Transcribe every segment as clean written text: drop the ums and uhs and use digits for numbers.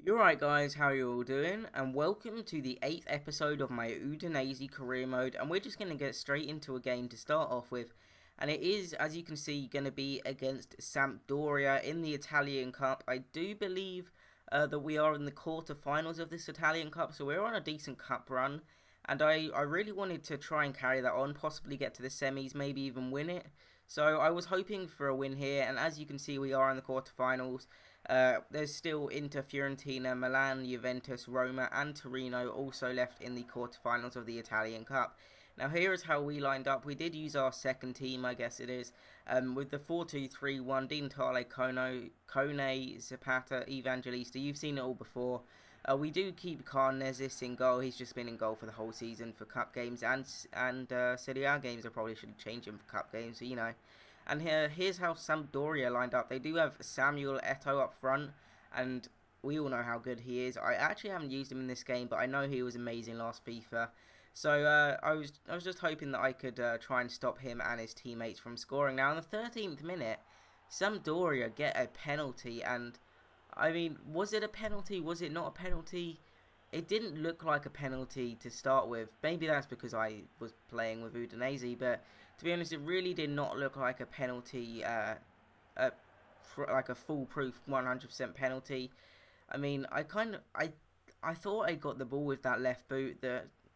You're right, guys, how are you all doing? And welcome to the 8th episode of my Udinese career mode, and we're just going to get straight into a game to start off with. And it is, as you can see, going to be against Sampdoria in the Italian Cup. I do believe that we are in the quarter-finals of this Italian Cup, so we're on a decent cup run. And I really wanted to try and carry that on, possibly get to the semis, maybe even win it. So I was hoping for a win here, and as you can see, we are in the quarterfinals. There's still Inter, Fiorentina, Milan, Juventus, Roma, and Torino also left in the quarterfinals of the Italian Cup. Now here is how we lined up. We did use our second team, I guess it is, with the 4-2-3-1, Di Natale, Kone, Zapata, Evangelista. You've seen it all before. We do keep Carnesis in goal. He's just been in goal for the whole season for cup games and Serie A games. I probably should change him for cup games, so, you know. And here's how Sampdoria lined up. They do have Samuel Eto'o up front, and we all know how good he is. I actually haven't used him in this game, but I know he was amazing last FIFA. So I was just hoping that I could try and stop him and his teammates from scoring. Now in the 13th minute, Sampdoria get a penalty, and I mean, was it a penalty? Was it not a penalty? It didn't look like a penalty to start with. Maybe that's because I was playing with Udinese, but to be honest, it really did not look like a penalty, like a foolproof 100% penalty. I mean, I thought I got the ball with that left boot,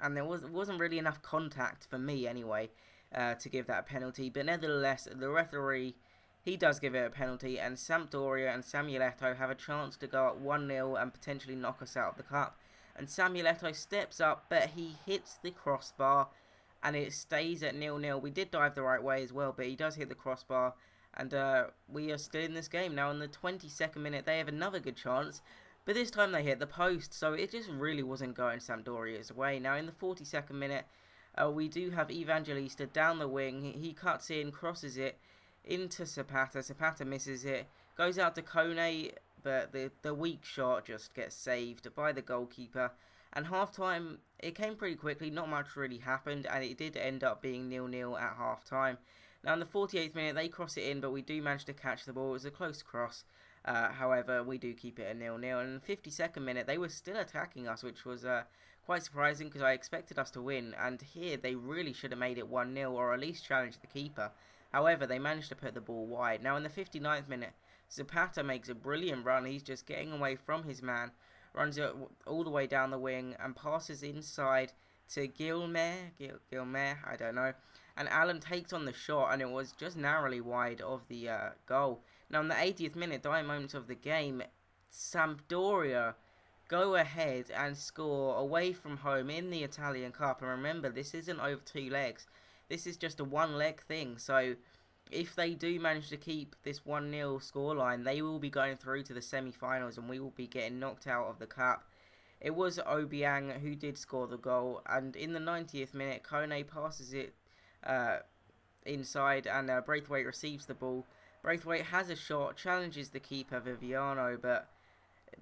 and there wasn't really enough contact for me anyway to give that a penalty. But nevertheless, the referee, he does give it a penalty, and Sampdoria and Samuel Eto'o have a chance to go up 1-0 and potentially knock us out of the cup. And Samuel Eto'o steps up, but he hits the crossbar, and it stays at 0-0. We did dive the right way as well, but he does hit the crossbar, and we are still in this game. Now, in the 22nd minute, they have another good chance, but this time they hit the post, so it just really wasn't going Sampdoria's way. Now, in the 42nd minute, we do have Evangelista down the wing. He cuts in, crosses it into Zapata. Zapata misses it, goes out to Kone, but the weak shot just gets saved by the goalkeeper. And half-time, it came pretty quickly, not much really happened, and it did end up being 0-0 at half-time. Now in the 48th minute, they cross it in, but we do manage to catch the ball. It was a close cross, however, we do keep it at 0-0. And in the 52nd minute, they were still attacking us, which was quite surprising because I expected us to win. And here, they really should have made it 1-0, or at least challenged the keeper. However, they managed to put the ball wide. Now in the 59th minute, Zapata makes a brilliant run. He's just getting away from his man, runs it all the way down the wing and passes inside to Gilmer, I don't know. And Allen takes on the shot, and it was just narrowly wide of the goal. Now in the 80th minute, dying moments of the game, Sampdoria go ahead and score away from home in the Italian Cup. And remember, this isn't over 2 legs. This is just a 1-leg thing, so if they do manage to keep this 1-0 scoreline, they will be going through to the semi-finals, and we will be getting knocked out of the cup. It was Obiang who did score the goal, and in the 90th minute, Kone passes it inside, and Braithwaite receives the ball. Braithwaite has a shot, challenges the keeper, Viviano, but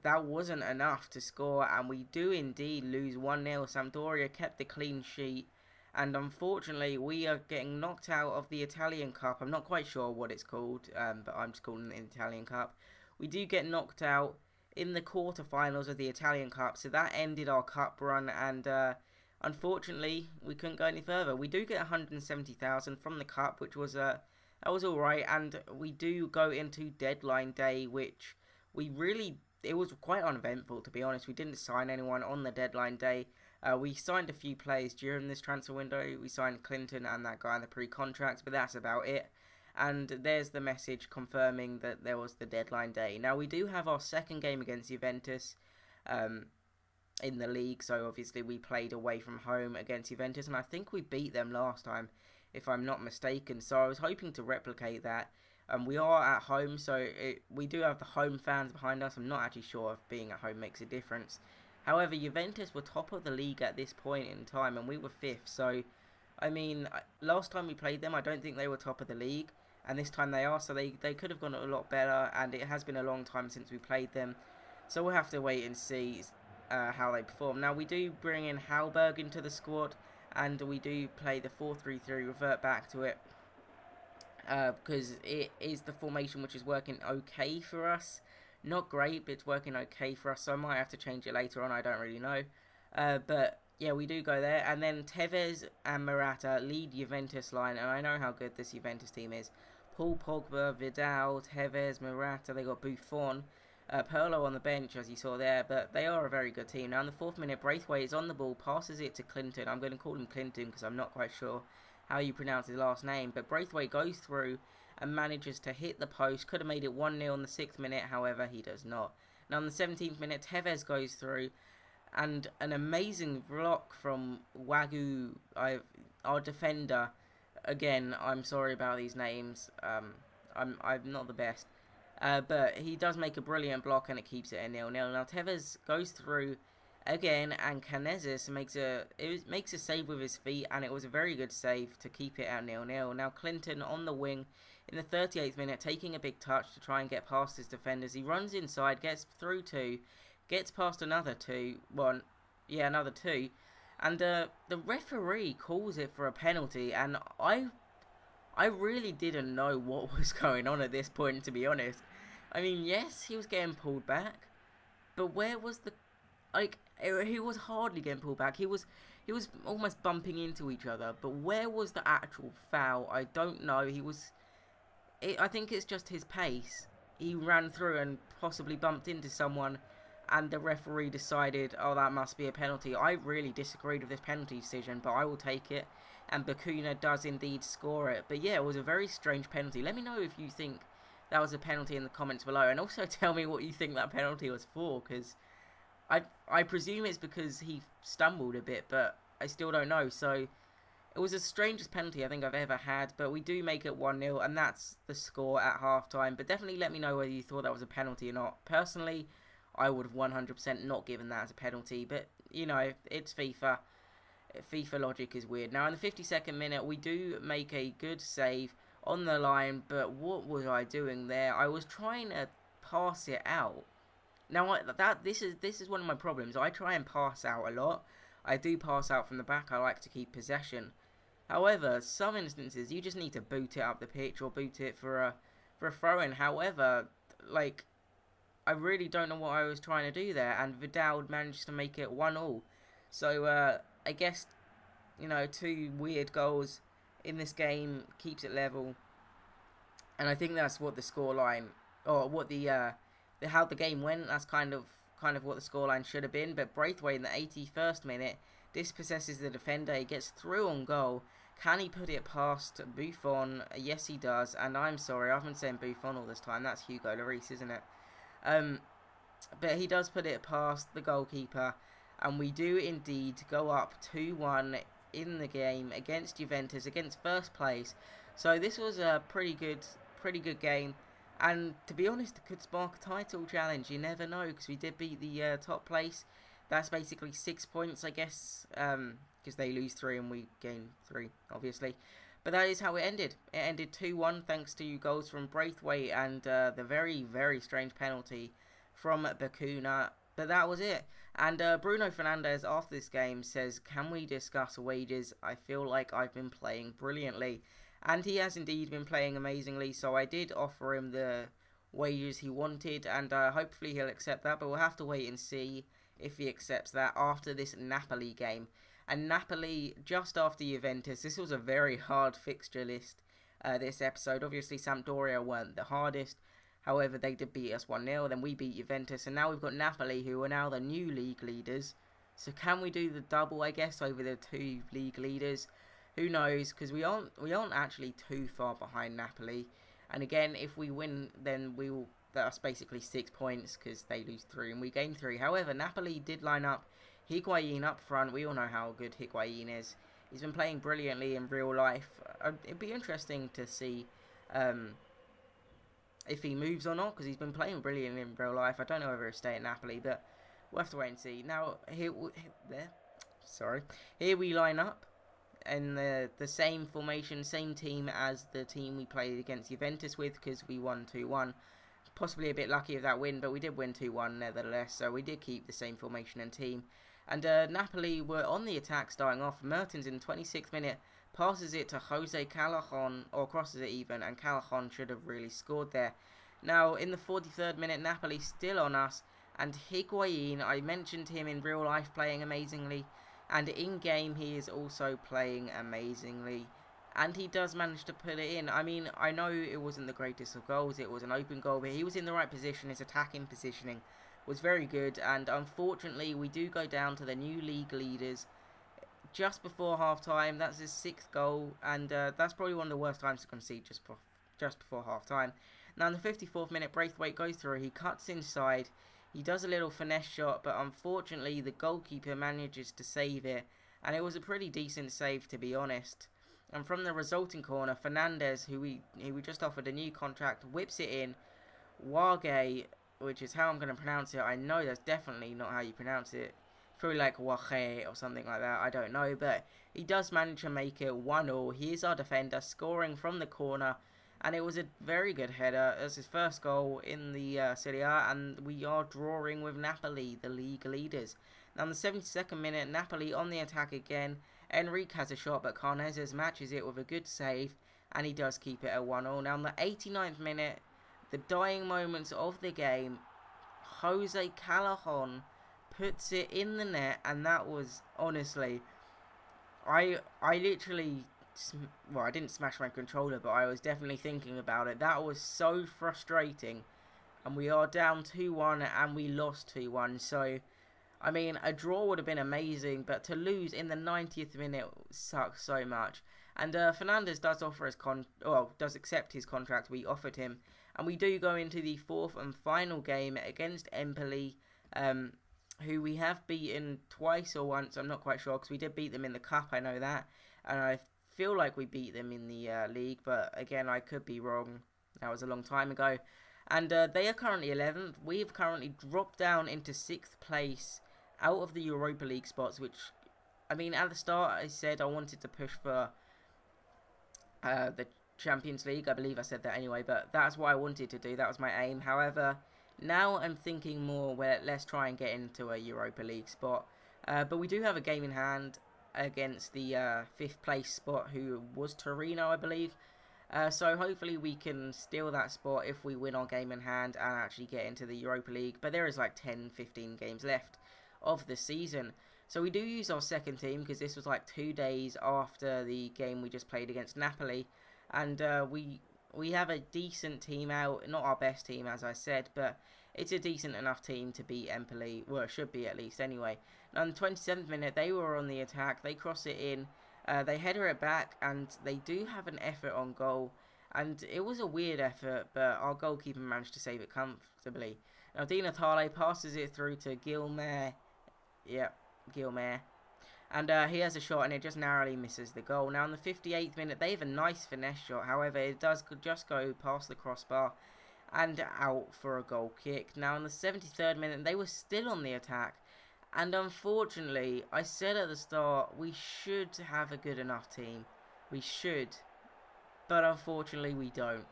that wasn't enough to score, and we do indeed lose 1-0. Sampdoria kept the clean sheet, and unfortunately, we are getting knocked out of the Italian Cup. I'm not quite sure what it's called, but I'm just calling it the Italian Cup. We do get knocked out in the quarterfinals of the Italian Cup, so that ended our cup run, and unfortunately, we couldn't go any further. We do get 170,000 from the cup, which was that was all right, and we do go into deadline day, which it was quite uneventful, to be honest. We didn't sign anyone on the deadline day. We signed a few players during this transfer window. We signed Clinton and that guy in the pre-contracts, but that's about it. And there's the message confirming that there was the deadline day. Now, we do have our second game against Juventus in the league, so obviously we played away from home against Juventus, and I think we beat them last time, if I'm not mistaken. So I was hoping to replicate that. We are at home, so we do have the home fans behind us. I'm not actually sure if being at home makes a difference. However, Juventus were top of the league at this point in time, and we were 5th. So, I mean, last time we played them, I don't think they were top of the league, and this time they are. So they could have gone a lot better, and it has been a long time since we played them. So we'll have to wait and see how they perform. Now, we do bring in Hallberg into the squad, and we do play the 4-3-3, revert back to it. Because it is the formation which is working okay for us. Not great, but it's working okay for us, so I might have to change it later on, I don't really know. But yeah, we do go there, and then Tevez and Morata lead Juventus line, and I know how good this Juventus team is. Paul Pogba, Vidal, Tevez, Morata, they got Buffon, Pirlo on the bench, as you saw there, but they are a very good team. Now in the 4th minute, Braithwaite is on the ball, passes it to Clinton. I'm going to call him Clinton because I'm not quite sure how you pronounce his last name, but Braithwaite goes through and manages to hit the post. Could have made it 1-0 in the 6th minute, however, he does not. Now in the 17th minute, Tevez goes through, and an amazing block from Wagyu, our defender. Again, I'm sorry about these names. I'm not the best. But he does make a brilliant block, and it keeps it at 0-0. Now Tevez goes through again, and Canezes makes a save with his feet, and it was a very good save to keep it at 0-0. Now Clinton on the wing in the 38th minute, taking a big touch to try and get past his defenders. He runs inside, gets through 2, gets past another 2, another 2, and the referee calls it for a penalty, and I really didn't know what was going on at this point, to be honest. I mean, yes, he was getting pulled back, but where was the... he was hardly getting pulled back. He was almost bumping into each other, but where was the actual foul? I don't know. I think it's just his pace. He ran through and possibly bumped into someone, and the referee decided, oh, that must be a penalty. I really disagreed with this penalty decision, but I will take it. And Bacuna does indeed score it. But yeah, it was a very strange penalty. Let me know if you think that was a penalty in the comments below. And also tell me what you think that penalty was for, because I presume it's because he stumbled a bit, but I still don't know. So it was the strangest penalty I think I've ever had. But we do make it 1-0, and that's the score at halftime. But definitely let me know whether you thought that was a penalty or not. Personally, I would have 100% not given that as a penalty. But, you know, it's FIFA. FIFA logic is weird. Now, in the 52nd minute, we do make a good save on the line, but what was I doing there? I was trying to pass it out. Now, this is one of my problems. I try and pass out a lot. I do pass out from the back. I like to keep possession. However, some instances, you just need to boot it up the pitch or boot it for a throw-in. However, like, I really don't know what I was trying to do there, and Vidal managed to make it 1-1. So, I guess, you know, 2 weird goals in this game keeps it level, and I think that's what the scoreline, or what how the game went. That's kind of what the scoreline should have been. But Braithwaite in the 81st minute dispossesses the defender. He gets through on goal. Can he put it past Buffon? Yes, he does. And I'm sorry, I've been saying Buffon all this time. That's Hugo Lloris, isn't it? But he does put it past the goalkeeper. And we do indeed go up 2-1 in the game against Juventus, against first place. So this was a pretty good game. And to be honest, it could spark a title challenge. You never know, because we did beat the top place. That's basically 6 points, I guess, because they lose 3 and we gain 3, obviously. But that is how it ended. It ended 2-1 thanks to goals from Braithwaite and the very, very strange penalty from Bacuna. But that was it. And Bruno Fernandes after this game says, can we discuss wages? I feel like I've been playing brilliantly. And he has indeed been playing amazingly. So I did offer him the wages he wanted. And hopefully he'll accept that. But we'll have to wait and see if he accepts that after this Napoli game. And Napoli, just after Juventus, this was a very hard fixture list this episode. Obviously Sampdoria weren't the hardest. However, they did beat us 1-0, then we beat Juventus, and now we've got Napoli, who are now the new league leaders. So can we do the double, I guess, over the 2 league leaders? Who knows, because we aren't actually too far behind Napoli. And again, if we win, then that's basically 6 points, because they lose 3 and we gain 3. However, Napoli did line up Higuain up front. We all know how good Higuain is. He's been playing brilliantly in real life. It'd be interesting to see... if he moves or not, because he's been playing brilliant in real life. I don't know whether he'll stay at Napoli, but we'll have to wait and see. Now, here we line up in the same formation, same team as the team we played against Juventus with, because we won 2-1. Possibly a bit lucky with that win, but we did win 2-1 nevertheless, so we did keep the same formation and team. And Napoli were on the attack starting off. Mertens in the 26th minute passes it to Jose Callajon, or crosses it even, and Callajon should have really scored there. Now, in the 43rd minute, Napoli still on us, and Higuain, I mentioned him in real life playing amazingly, and in-game he is also playing amazingly, and he does manage to put it in. I mean, I know it wasn't the greatest of goals, it was an open goal, but he was in the right position. His attacking positioning was very good, and unfortunately we do go down to the new league leaders just before half-time. That's his 6th goal, and that's probably one of the worst times to concede just before half-time. Now in the 54th minute, Braithwaite goes through, he cuts inside, he does a little finesse shot, but unfortunately the goalkeeper manages to save it, and it was a pretty decent save, to be honest. And from the resulting corner, Fernandez, who we just offered a new contract, whips it in. Wage, which is how I'm going to pronounce it. I know that's definitely not how you pronounce it. Probably like Wage or something like that, I don't know, but he does manage to make it 1-1. He is our defender, scoring from the corner, and it was a very good header. It was his first goal in the Serie A, and we are drawing with Napoli, the league leaders. Now in the 72nd minute, Napoli on the attack again. Enrique has a shot, but Carnezes matches it with a good save, and he does keep it at 1-1. Now in the 89th minute, the dying moments of the game, Jose Callahan puts it in the net, and that was, honestly, I literally, well, I didn't smash my controller, but I was definitely thinking about it. That was so frustrating, and we are down 2-1, and we lost 2-1, so, I mean, a draw would have been amazing, but to lose in the 90th minute sucks so much. And Fernandez does offer his does accept his contract we offered him, and we do go into the 4th and final game against Empoli, who we have beaten twice or once, I'm not quite sure, because we did beat them in the cup, I know that, and I feel like we beat them in the league, but again, I could be wrong, that was a long time ago. And they are currently 11th, we've currently dropped down into 6th place, out of the Europa League spots, which, I mean, at the start I said I wanted to push for the Champions League. I believe I said that anyway, but that's what I wanted to do. That was my aim. However, now I'm thinking more, well, let's try and get into a Europa League spot. But we do have a game in hand against the 5th place spot, who was Torino, I believe. So hopefully we can steal that spot if we win our game in hand and actually get into the Europa League. But there is like 10-15 games left of the season. So we do use our second team, because this was like 2 days after the game we just played against Napoli. And we have a decent team out, not our best team as I said, but it's a decent enough team to beat Empoli, well it should be at least anyway. Now in the 27th minute they were on the attack, they cross it in, they header it back, and they do have an effort on goal, and it was a weird effort, but our goalkeeper managed to save it comfortably. Now Di Natale passes it through to Gilmer, yep, Gilmer. And he has a shot, and it just narrowly misses the goal. Now, in the 58th minute, they have a nice finesse shot. However, it does just go past the crossbar and out for a goal kick. Now, in the 73rd minute, they were still on the attack. And unfortunately, I said at the start, we should have a good enough team. We should. But unfortunately, we don't.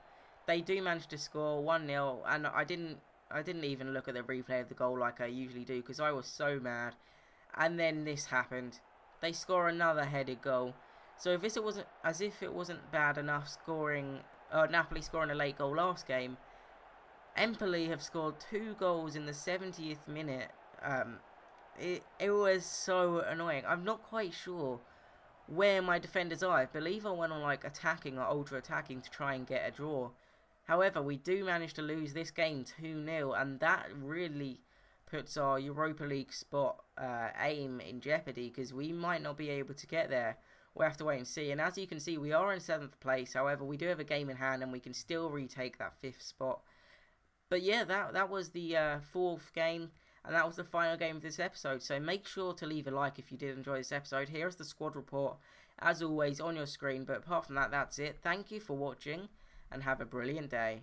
They do manage to score 1-0, and I didn't even look at the replay of the goal like I usually do, because I was so mad. And then this happened. They score another headed goal. So if it wasn't bad enough scoring, Napoli scoring a late goal last game, Empoli have scored 2 goals in the 70th minute. It was so annoying. I'm not quite sure where my defenders are. I believe I went on like attacking or ultra attacking to try and get a draw. However, we do manage to lose this game 2-0, and that really puts our Europa League spot aim in jeopardy, because we might not be able to get there. We'll have to wait and see. And as you can see, we are in 7th place. However, we do have a game in hand, and we can still retake that 5th spot. But yeah, that was the 4th game, and that was the final game of this episode. So make sure to leave a like if you did enjoy this episode. Here's the squad report, as always, on your screen. But apart from that, that's it. Thank you for watching, and have a brilliant day.